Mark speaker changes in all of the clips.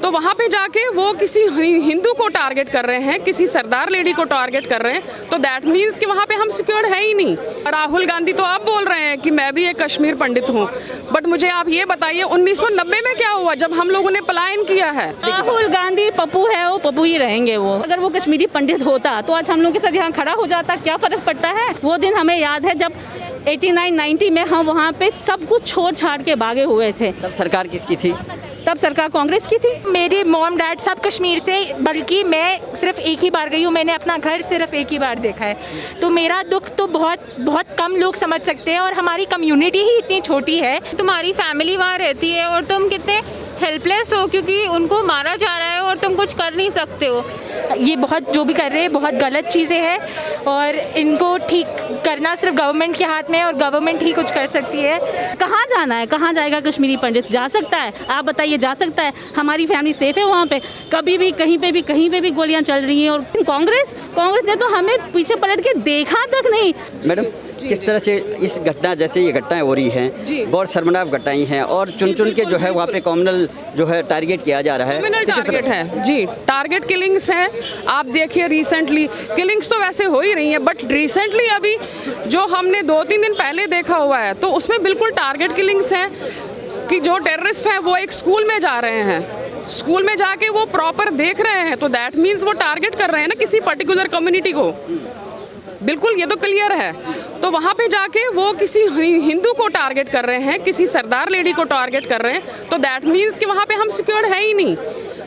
Speaker 1: तो वहाँ पे जाके वो किसी हिंदू को टारगेट कर रहे हैं, किसी सरदार लेडी को टारगेट कर रहे हैं, तो दैट मीन्स कि वहाँ पे हम सिक्योर्ड है ही नहीं। राहुल गांधी तो अब बोल रहे हैं कि मैं भी एक कश्मीर पंडित हूँ, बट मुझे आप ये बताइए 1990 में क्या हुआ जब हम लोगों ने पलायन किया है?
Speaker 2: राहुल गांधी पप्पू है, वो पप्पू ही रहेंगे। वो अगर वो कश्मीरी पंडित होता तो आज हम लोग के साथ यहाँ खड़ा हो जाता। क्या फर्क पड़ता है? वो दिन हमें याद है जब 89-90 में हम वहाँ पे सब कुछ छोड़ छाड़ के भागे हुए थे।
Speaker 3: तब सरकार किसकी थी?
Speaker 2: तब सरकार कांग्रेस की थी।
Speaker 4: मेरे मॉम डैड सब कश्मीर से, बल्कि मैं सिर्फ एक ही बार गई हूँ, मैंने अपना घर सिर्फ एक ही बार देखा है। तो मेरा दुख तो बहुत बहुत कम लोग समझ सकते हैं, और हमारी कम्युनिटी ही इतनी छोटी है।
Speaker 5: तुम्हारी फैमिली वहाँ रहती है और तुम कितने हेल्पलेस हो क्योंकि उनको मारा जा रहा है और तुम कुछ कर नहीं सकते हो।
Speaker 4: ये बहुत जो भी कर रहे हैं बहुत गलत चीज़ें हैं, और इनको ठीक करना सिर्फ गवर्नमेंट के हाथ में है, और गवर्नमेंट ही कुछ कर सकती है।
Speaker 2: कहाँ जाना है? कहाँ जाएगा कश्मीरी पंडित? जा सकता है? आप बताइए, जा सकता है? हमारी फैमिली सेफ है वहाँ पे? कभी भी कहीं पे भी गोलियां चल रही हैं। और कांग्रेस ने तो हमें पीछे पलट के देखा तक नहीं।
Speaker 3: मैडम, किस तरह से इस घटना, जैसे ये घटनाएं हो रही हैं, बहुत शर्मनाक घटनाएं हैं, और चुन के जो है वहाँ पे कॉमनल जो है टारगेट किया जा रहा है।
Speaker 1: क्रिमिनल टारगेट है जी, टारगेट किलिंग्स हैं। आप देखिए रिसेंटली किलिंग्स तो वैसे हो ही रही हैं, बट रिसेंटली अभी जो हमने 2-3 दिन पहले देखा हुआ है, तो उसमें बिल्कुल टारगेट किलिंग्स हैं कि जो टेररिस्ट हैं वो एक स्कूल में जा रहे हैं, स्कूल में जाके वो प्रॉपर देख रहे हैं, तो दैट मीन्स वो टारगेट कर रहे हैं ना किसी पर्टिकुलर कम्युनिटी को। बिल्कुल, ये तो क्लियर है। तो वहाँ पे जाके वो किसी हिंदू को टारगेट कर रहे हैं, किसी सरदार लेडी को टारगेट कर रहे हैं, तो दैट मीन्स कि वहाँ पे हम सिक्योर्ड है ही नहीं।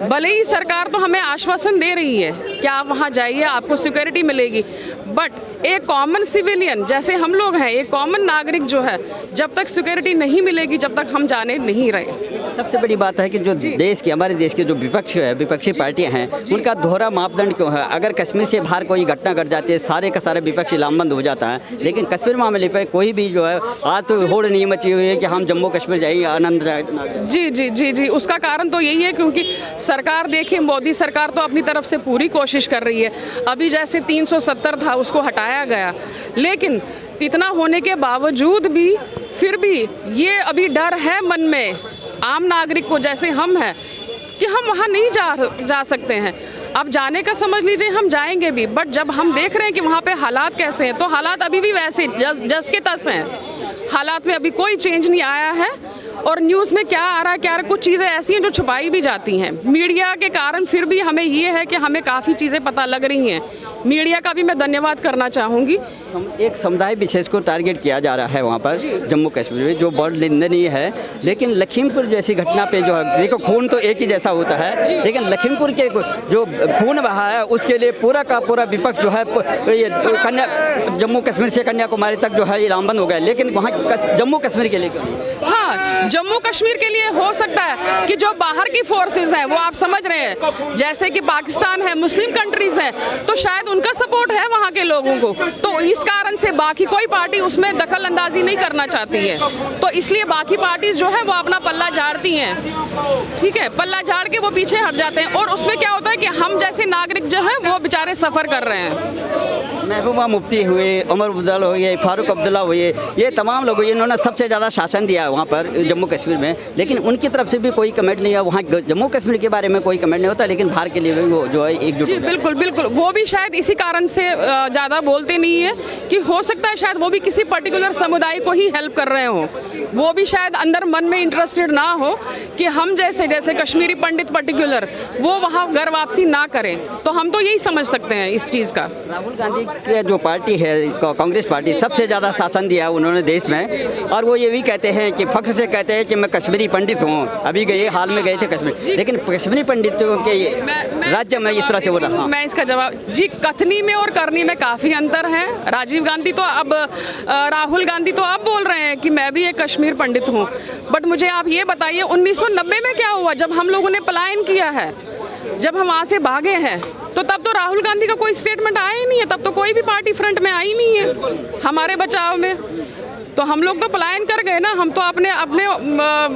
Speaker 1: भले ही सरकार तो हमें आश्वासन दे रही है कि आप वहाँ जाइए, आपको सिक्योरिटी मिलेगी, बट एक कॉमन सिविलियन जैसे हम लोग हैं, एक कॉमन नागरिक जो है, जब तक सिक्योरिटी नहीं मिलेगी जब तक हम जाने नहीं रहे।
Speaker 3: सबसे बड़ी बात है कि जो हमारे देश के जो विपक्षी पार्टियां हैं, उनका दोहरा मापदंड क्यों है? अगर कश्मीर से बाहर कोई घटना घट जाती है, सारे का सारा विपक्षी लामबंद हो जाता है, लेकिन कश्मीर मामले पर कोई भी जो है आज तो होड़ नहीं मची हुई है कि हम जम्मू कश्मीर जाइए आनंद।
Speaker 1: जी, उसका कारण तो यही है क्योंकि सरकार, देखिए मोदी सरकार तो अपनी तरफ से पूरी कोशिश कर रही है। अभी जैसे 370 था उसको हटाया गया, लेकिन इतना होने के बावजूद भी फिर भी ये अभी डर है मन में आम नागरिक को, जैसे हम हैं, कि हम वहाँ नहीं जा सकते हैं। अब जाने का समझ लीजिए हम जाएंगे भी, बट जब हम देख रहे हैं कि वहाँ पे हालात कैसे हैं, तो हालात अभी भी वैसे जस के तस हैं। हालात में अभी कोई चेंज नहीं आया है, और न्यूज़ में क्या आ रहा है, कुछ चीज़ें ऐसी हैं जो छुपाई भी जाती हैं मीडिया के कारण। फिर भी हमें ये है कि हमें काफ़ी चीज़ें पता लग रही हैं। मीडिया का भी मैं धन्यवाद करना चाहूँगी।
Speaker 3: एक समुदाय विशेष को टारगेट किया जा रहा है वहाँ पर जम्मू कश्मीर में, जो बहुत निंदनीय है। लेकिन लखीमपुर जैसी घटना पे जो है, देखो खून तो एक ही जैसा होता है, लेकिन लखीमपुर के जो खून बहा है उसके लिए पूरा का पूरा विपक्ष जो है ये जम्मू कश्मीर से कन्याकुमारी तक जो है ये लामबंद हो गया, लेकिन वहाँ जम्मू कश्मीर के लिए
Speaker 1: हाँ, जम्मू कश्मीर के लिए हो सकता है कि जो बाहर की फोर्सेस हैं वो आप समझ रहे हैं, जैसे कि पाकिस्तान है, मुस्लिम कंट्रीज हैं, तो शायद उनका सपोर्ट है वहाँ के लोगों को, तो इस कारण से बाकी कोई पार्टी उसमें दखल अंदाजी नहीं करना चाहती है, तो इसलिए बाकी पार्टीज जो है वो अपना पल्ला झाड़ती हैं। ठीक है, पल्ला झाड़ के वो पीछे हट जाते हैं, और उसमें क्या होता है कि हम जैसे नागरिक जो है वो बेचारे सफ़र कर रहे हैं।
Speaker 3: महबूबा मुफ्ती हुए, उमर अब्दुल्ला हुए, फारूक अब्दुल्ला हुए, ये तमाम लोग, इन्होंने सबसे ज़्यादा शासन दिया है वहाँ पर जम्मू कश्मीर में, लेकिन उनकी तरफ से भी कोई कमेंट नहीं है। वहाँ जम्मू कश्मीर के बारे में कोई कमेंट नहीं होता, लेकिन बाहर के लिए भी वो जो है एकजुट।
Speaker 1: जी बिल्कुल, वो भी शायद इसी कारण से ज़्यादा बोलते नहीं है कि हो सकता है शायद वो भी किसी पर्टिकुलर समुदाय को ही हेल्प कर रहे हों, वो भी शायद अंदर मन में इंटरेस्टेड ना हो कि हम जैसे कश्मीरी पंडित पर्टिकुलर वो वहाँ घर वापसी ना करें। तो हम तो यही समझ सकते हैं इस चीज़ का।
Speaker 3: राहुल गांधी की जो पार्टी है, कांग्रेस पार्टी, सबसे ज़्यादा शासन दिया उन्होंने देश में, और वो ये भी कहते हैं कि फख्र से कहते हैं कि मैं कश्मीरी पंडित हूँ। अभी गए हाल में गए थे कश्मीर, लेकिन कश्मीरी पंडितों के राज्य में इस तरह से हो रहा।
Speaker 1: मैं इसका जवाब जी, कथनी में और करनी में काफ़ी अंतर है। राहुल गांधी तो अब बोल रहे हैं कि मैं भी एक कश्मीर पंडित हूँ, बट मुझे आप ये बताइए 1990 में क्या हुआ जब हम लोगों ने पलायन किया है, जब हम वहाँ से भागे हैं, तो तब तो राहुल गांधी का कोई स्टेटमेंट आया ही नहीं है, तब तो कोई भी पार्टी फ्रंट में आई नहीं है हमारे बचाव में। तो हम लोग तो पलायन कर गए ना, हम तो अपने अपने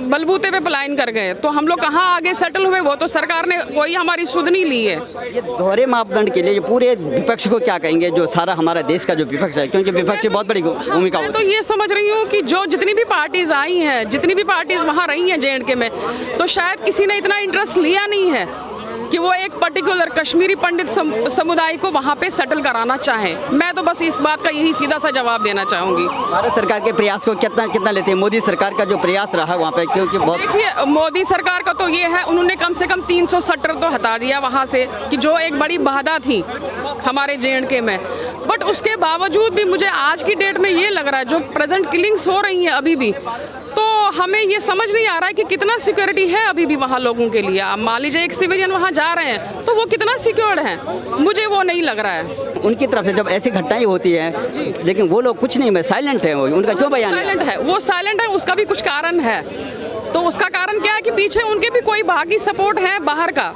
Speaker 1: बलबूते पे पलायन कर गए, तो हम लोग कहाँ आगे सेटल हुए, वो तो सरकार ने कोई हमारी सुध नहीं ली है।
Speaker 3: ये दोहरे मापदंड के लिए ये पूरे विपक्ष को क्या कहेंगे, जो सारा हमारा देश का जो विपक्ष है, क्योंकि विपक्ष की बहुत बड़ी भूमिका
Speaker 1: मैं
Speaker 3: होती
Speaker 1: तो ये समझ रही हूँ कि जो जितनी भी पार्टीज आई हैं, जितनी भी पार्टीज वहाँ रही हैं JNK में, तो शायद किसी ने इतना इंटरेस्ट लिया नहीं है कि वो एक पर्टिकुलर कश्मीरी पंडित समुदाय को वहाँ पे सेटल कराना चाहें। मैं तो बस इस बात का यही सीधा सा जवाब देना चाहूँगी।
Speaker 3: भारत सरकार के प्रयास को कितना लेते हैं, मोदी सरकार का जो प्रयास रहा है वहाँ पे, क्योंकि बहुत
Speaker 1: देखिए मोदी सरकार का तो ये है, उन्होंने कम से कम 370 तो हटा दिया वहाँ से, कि जो एक बड़ी बाधा थी हमारे JNK में। बट उसके बावजूद भी मुझे आज की डेट में ये लग रहा है, जो प्रेजेंट किलिंग्स हो रही हैं अभी भी, तो हमें ये समझ नहीं आ रहा है कि कितना सिक्योरिटी है अभी भी वहाँ लोगों के लिए। आप मान लीजिए एक सिविलियन वहाँ जा रहे हैं तो वो कितना सिक्योर्ड है, मुझे वो नहीं लग रहा है।
Speaker 3: उनकी तरफ से जब ऐसी घटनाएं होती हैं, लेकिन वो लोग कुछ नहीं में साइलेंट है, उनका क्यों बयान
Speaker 1: साइलेंट है? वो साइलेंट है, उसका भी कुछ कारण है। तो उसका कारण क्या है कि पीछे उनके भी कोई बाकी सपोर्ट है बाहर का,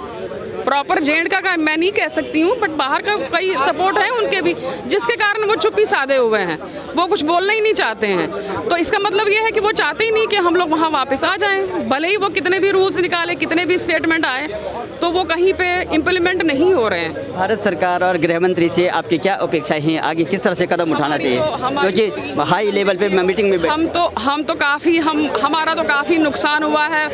Speaker 1: प्रॉपर JNK का मैं नहीं कह सकती हूँ, बट बाहर का कई सपोर्ट है उनके भी, जिसके कारण वो चुप्पी साधे हुए हैं, वो कुछ बोलना ही नहीं चाहते हैं। तो इसका मतलब ये है कि वो चाहते ही नहीं कि हम लोग वहाँ वापस आ जाएं, भले ही वो कितने भी रूल्स निकाले, कितने भी स्टेटमेंट आए, तो वो कहीं पे इम्प्लीमेंट नहीं हो रहे हैं।
Speaker 3: भारत सरकार और गृह मंत्री से आपकी क्या अपेक्षाएं हैं, आगे किस तरह से कदम उठाना चाहिए, क्योंकि हाई लेवल पे मीटिंग में
Speaker 1: हम तो काफ़ी हमारा तो काफ़ी नुकसान हुआ है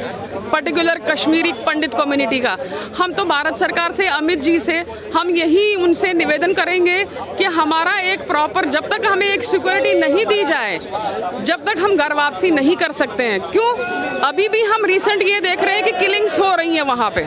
Speaker 1: पर्टिकुलर कश्मीरी पंडित कम्युनिटी का। हम तो भारत सरकार से, अमित जी से, हम यही उनसे निवेदन करेंगे कि हमारा एक प्रॉपर, जब तक हमें एक सिक्योरिटी नहीं दी जाए, जब तक हम घर वापसी नहीं कर सकते हैं। क्यों? अभी भी हम रिसेंट ये देख रहे हैं कि किलिंग्स हो रही हैं वहाँ पे।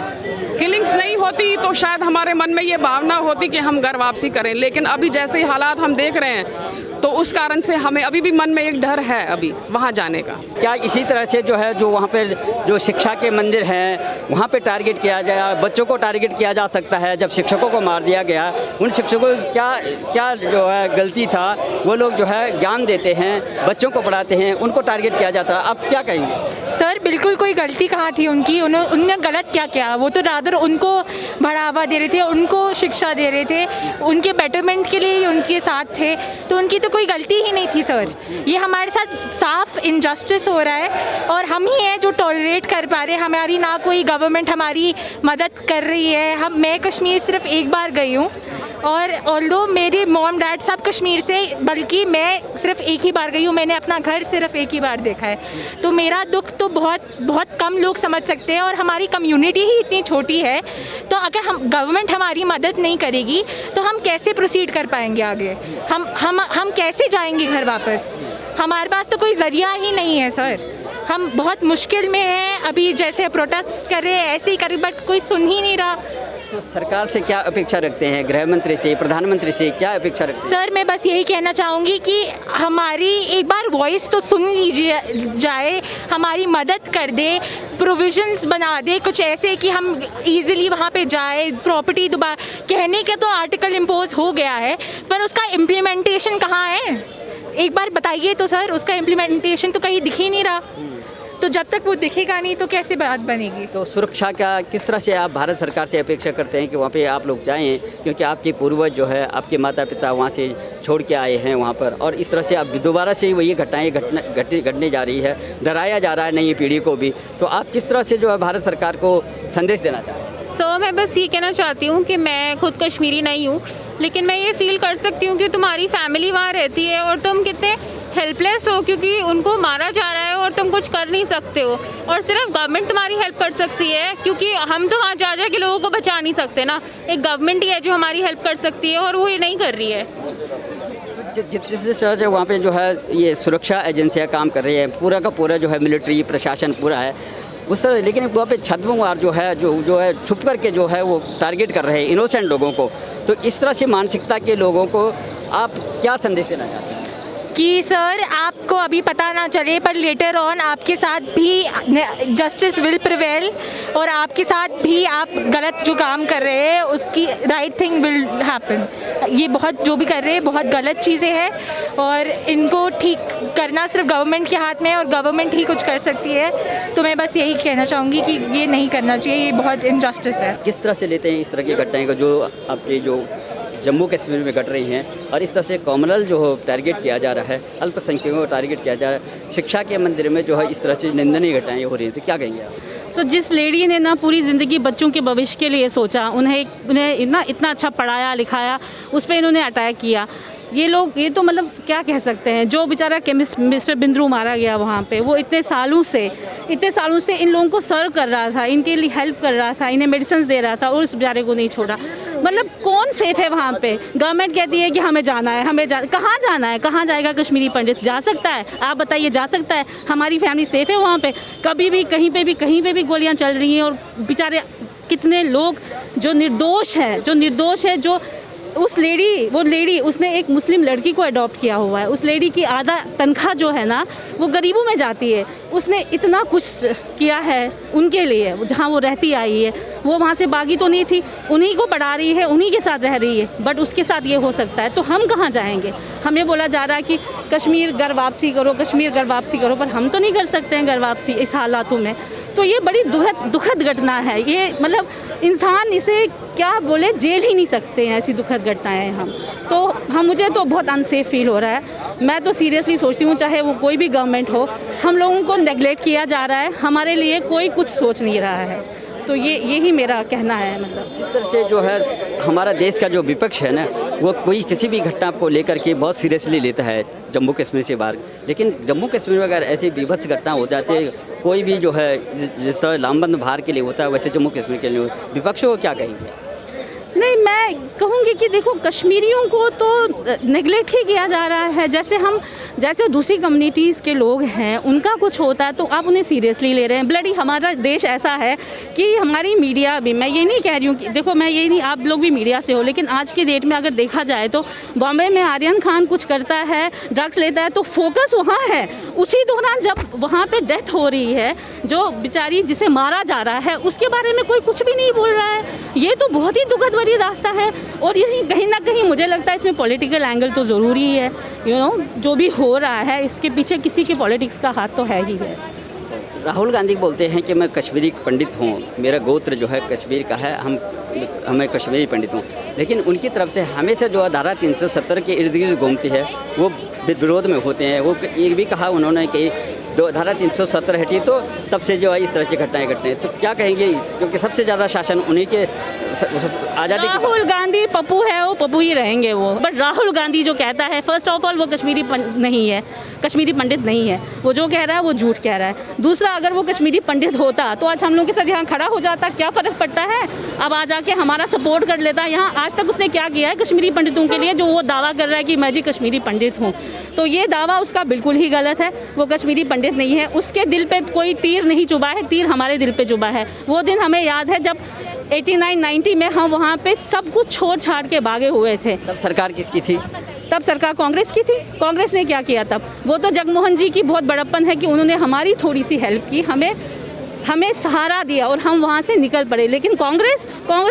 Speaker 1: किलिंग्स नहीं होती तो शायद हमारे मन में ये भावना होती कि हम घर वापसी करें, लेकिन अभी जैसे हालात हम देख रहे हैं, तो उस कारण से हमें अभी भी मन में एक डर है अभी वहाँ जाने का।
Speaker 3: क्या इसी तरह से जो है, जो वहाँ पे जो शिक्षा के मंदिर हैं वहाँ पे टारगेट किया गया, बच्चों को टारगेट किया जा सकता है? जब शिक्षकों को मार दिया गया, उन शिक्षकों को क्या जो है गलती था, वो लोग जो है ज्ञान देते हैं, बच्चों को पढ़ाते हैं, उनको टारगेट किया जाता है, आप क्या कहेंगे?
Speaker 4: सर बिल्कुल कोई गलती कहाँ थी उनकी, उनने गलत क्या किया? वो तो रादर उनको बढ़ावा दे रहे थे, उनको शिक्षा दे रहे थे, उनके बेटरमेंट के लिए उनके साथ थे, तो उनकी तो कोई गलती ही नहीं थी सर। ये हमारे साथ साफ इनजस्टिस हो रहा है और हम ही हैं जो टॉलरेट कर पा रहे हैं। हमारी ना कोई गवर्नमेंट हमारी मदद कर रही है। मैं कश्मीर सिर्फ एक बार गई हूँ, और ऑल्दो मेरे मॉम डैड सब कश्मीर से, बल्कि मैं सिर्फ एक ही बार गई हूँ, मैंने अपना घर सिर्फ एक ही बार देखा है। तो मेरा दुख तो बहुत कम लोग समझ सकते हैं, और हमारी कम्युनिटी ही इतनी छोटी है, तो अगर हम गवर्नमेंट हमारी मदद नहीं करेगी तो हम कैसे प्रोसीड कर पाएंगे आगे? हम कैसे जाएंगे घर वापस? हमारे पास तो कोई ज़रिया ही नहीं है सर। हम बहुत मुश्किल में हैं, अभी जैसे प्रोटेस्ट कर रहे हैं ऐसे ही कर, बट कोई सुन ही नहीं रहा।
Speaker 3: तो सरकार से क्या अपेक्षा रखते हैं, गृह मंत्री से, प्रधानमंत्री से क्या अपेक्षा रखते हैं?
Speaker 4: सर मैं बस यही कहना चाहूँगी कि हमारी एक बार वॉइस तो सुन लीजिए जाए, हमारी मदद कर दे, प्रोविजंस बना दे कुछ ऐसे कि हम इजीली वहाँ पे जाए। प्रॉपर्टी दोबारा कहने के तो आर्टिकल इम्पोज हो गया है, पर उसका इम्प्लीमेंटेशन कहाँ है? एक बार बताइए तो सर, उसका इम्प्लीमेंटेशन तो कहीं दिख ही नहीं रहा। तो जब तक वो दिखेगा नहीं तो कैसे बात बनेगी?
Speaker 3: तो सुरक्षा का किस तरह से आप भारत सरकार से अपेक्षा करते हैं कि वहाँ पे आप लोग जाएं, क्योंकि आपके पूर्वज जो है, आपके माता पिता वहाँ से छोड़ के आए हैं वहाँ पर, और इस तरह से अब दोबारा से वही घटनाएँ घटने जा रही है, डराया जा रहा है नई पीढ़ी को भी। तो आप किस तरह से जो है भारत सरकार को संदेश देना चाहते हैं?
Speaker 5: मैं बस ये कहना चाहती हूँ कि मैं खुद कश्मीरी नहीं हूँ, लेकिन मैं ये फील कर सकती हूँ कि तुम्हारी फैमिली वहाँ रहती है और तुम कितने हेल्पलेस हो, क्योंकि उनको मारा जा रहा है और तुम कुछ कर नहीं सकते हो, और सिर्फ गवर्नमेंट तुम्हारी हेल्प कर सकती है, क्योंकि हम तो वहाँ जा के लोगों को बचा नहीं सकते ना। एक गवर्नमेंट ही है जो हमारी हेल्प कर सकती है, और वो ये नहीं कर रही है।
Speaker 3: जिस तरह से वहाँ पे जो है ये सुरक्षा एजेंसियाँ काम कर रही है, पूरा का पूरा जो है मिलिट्री प्रशासन पूरा है उस तरह, लेकिन वहाँ पे छद्मवार जो है छुप करके जो है वो टारगेट कर रहे हैं इनोसेंट लोगों को। तो इस तरह से मानसिकता के लोगों को आप क्या संदेश देना चाहते हैं?
Speaker 4: कि सर आपको अभी पता ना चले, पर लेटर ऑन आपके साथ भी जस्टिस विल प्रिवेल, और आपके साथ भी आप गलत जो काम कर रहे हैं उसकी राइट थिंग विल हैपन। ये बहुत जो भी कर रहे हैं बहुत गलत चीज़ें हैं, और इनको ठीक करना सिर्फ गवर्नमेंट के हाथ में है, और गवर्नमेंट ही कुछ कर सकती है। तो मैं बस यही कहना चाहूँगी कि ये नहीं करना चाहिए, ये बहुत इनजस्टिस है।
Speaker 3: किस तरह से लेते हैं इस तरह की घटनाएं को, जो आपके जो जम्मू कश्मीर में घट रही हैं और इस तरह से कॉमनल जो टारगेट किया जा रहा है, अल्पसंख्यकों को टारगेट किया जा रहा है, शिक्षा के मंदिर में जो है इस तरह से निंदनीय घटनाएं हो रही हैं, तो क्या कहेंगे आप?
Speaker 2: सो जिस लेडी ने ना पूरी ज़िंदगी बच्चों के भविष्य के लिए सोचा, उन्हें ना इतना अच्छा पढ़ाया लिखाया, उस पर इन्होंने अटैक किया। ये लोग, ये तो मतलब क्या कह सकते हैं, जो बेचारा केमिस्ट मिस्टर बिंद्रू मारा गया वहाँ पे, वो इतने सालों से इन लोगों को सर्व कर रहा था, इनके लिए हेल्प कर रहा था, इन्हें मेडिसिन दे रहा था और उस बेचारे को नहीं छोड़ा। मतलब कौन सेफ है वहाँ पे? गवर्नमेंट कहती है कि हमें जाना है, कहाँ जाना है? कहाँ जाएगा कश्मीरी पंडित? जा सकता है? आप बताइए, जा सकता है? हमारी फैमिली सेफ है वहाँ पे? कभी भी कहीं पे भी गोलियाँ चल रही हैं और बेचारे कितने लोग जो निर्दोष है, जो उस लेडी उसने एक मुस्लिम लड़की को अडॉप्ट किया हुआ है। उस लेडी की आधा तनख्वाह जो है ना वो गरीबों में जाती है। उसने इतना कुछ किया है उनके लिए, जहाँ वो रहती आई है। वो वहाँ से बागी तो नहीं थी, उन्हीं को पढ़ा रही है, उन्हीं के साथ रह रही है, बट उसके साथ ये हो सकता है तो हम कहाँ जाएंगे? हमें बोला जा रहा है कि कश्मीर घर वापसी करो, पर हम तो नहीं कर सकते हैं घर वापसी इस हालातों में। तो ये बड़ी दुखद घटना है। ये मतलब इंसान इसे क्या बोले, झेल ही नहीं सकते हैं ऐसी दुखद घटनाएं मुझे तो बहुत अनसेफ फील हो रहा है। मैं तो सीरियसली सोचती हूँ, चाहे वो कोई भी गवर्नमेंट हो, हम लोगों को नेगलेक्ट किया जा रहा है, हमारे लिए कोई कुछ सोच नहीं रहा है। तो यही मेरा कहना है। मतलब
Speaker 3: जिस तरह से जो है हमारा देश का जो विपक्ष है ना, वो कोई किसी भी घटना को लेकर के बहुत सीरियसली लेता है जम्मू कश्मीर से बाहर, लेकिन जम्मू कश्मीर में अगर ऐसी विभत्स घटना हो जाती है, कोई भी जो है जिस तरह लामबंद बाहर के लिए होता है वैसे जम्मू कश्मीर के लिए, विपक्षों को क्या कहेंगे?
Speaker 2: नहीं, मैं कहूँगी कि देखो, कश्मीरियों को तो नेगलेक्ट ही किया जा रहा है। जैसे दूसरी कम्युनिटीज़ के लोग हैं, उनका कुछ होता है तो आप उन्हें सीरियसली ले रहे हैं। ब्लडी हमारा देश ऐसा है कि हमारी मीडिया भी, मैं ये नहीं कह रही हूँ कि देखो, मैं ये नहीं, आप लोग भी मीडिया से हो, लेकिन आज की डेट में अगर देखा जाए तो बॉम्बे में आर्यन खान कुछ करता है, ड्रग्स लेता है, तो फोकस वहाँ है। उसी दौरान जब वहाँ पर डेथ हो रही है, जो बेचारी जिसे मारा जा रहा है, उसके बारे में कोई कुछ भी नहीं बोल रहा है। ये तो बहुत ही दुखद भरी रास्ता है। और यही कहीं ना कहीं मुझे लगता है इसमें पॉलिटिकल एंगल तो ज़रूरी है। जो भी हो रहा है इसके पीछे किसी के पॉलिटिक्स का हाथ तो है ही है।
Speaker 3: राहुल गांधी बोलते हैं कि मैं कश्मीरी पंडित हूँ, मेरा गोत्र जो है कश्मीर का है, हमें कश्मीरी पंडित हूँ, लेकिन उनकी तरफ से हमेशा जो धारा 370 के इर्द गिर्द घूमती है वो विरोध में होते हैं। वो ये भी कहा उन्होंने कि धारा 370 हटी तो तब से जो है इस तरह की घटनाएं घट रही हैं। तो क्या कहेंगे, क्योंकि सबसे ज़्यादा शासन उन्हीं के आज़ादी।
Speaker 2: राहुल गांधी पप्पू है, वो पप्पू ही रहेंगे वो। बट राहुल गांधी जो कहता है, फर्स्ट ऑफ ऑल वो कश्मीरी पंडित नहीं है। वो जो कह रहा है वो झूठ कह रहा है। दूसरा, अगर वो कश्मीरी पंडित होता तो आज हम लोग के साथ यहाँ खड़ा हो जाता, क्या फ़र्क पड़ता है? अब आ जाके हमारा सपोर्ट कर लेता। यहाँ आज तक उसने क्या किया है कश्मीरी पंडितों के लिए, जो वो दावा कर रहा है कि मैं जी कश्मीरी पंडित हूँ? तो ये दावा उसका बिल्कुल ही गलत है। वो कश्मीरी पंडित नहीं है। उसके दिल पे कोई तीर नहीं चुभा है, तीर हमारे दिल पे चुभा है। वो दिन हमें याद है जब 89-90 में हम वहाँ पे सब कुछ छोड़ छाड़ के भागे हुए थे।
Speaker 3: तब सरकार किसकी थी?
Speaker 2: तब सरकार कांग्रेस की थी। कांग्रेस ने क्या किया तब? वो तो जगमोहन जी की बहुत बड़प्पन है कि उन्होंने हमारी थोड़ी सी हेल्प की, हमें सहारा दिया और हम वहाँ से निकल पड़े। लेकिन कांग्रेस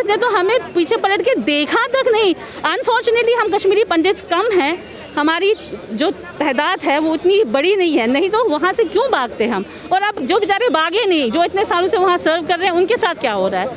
Speaker 2: ने तो हमें पीछे पलट के देखा तक नहीं। अनफॉर्चुनेटली हम कश्मीरी पंडित कम हैं, हमारी जो तादाद है वो इतनी बड़ी नहीं है, नहीं तो वहाँ से क्यों भागते हम? और अब जो बेचारे भागे नहीं, जो इतने सालों से वहाँ सर्व कर रहे हैं, उनके साथ क्या हो रहा है?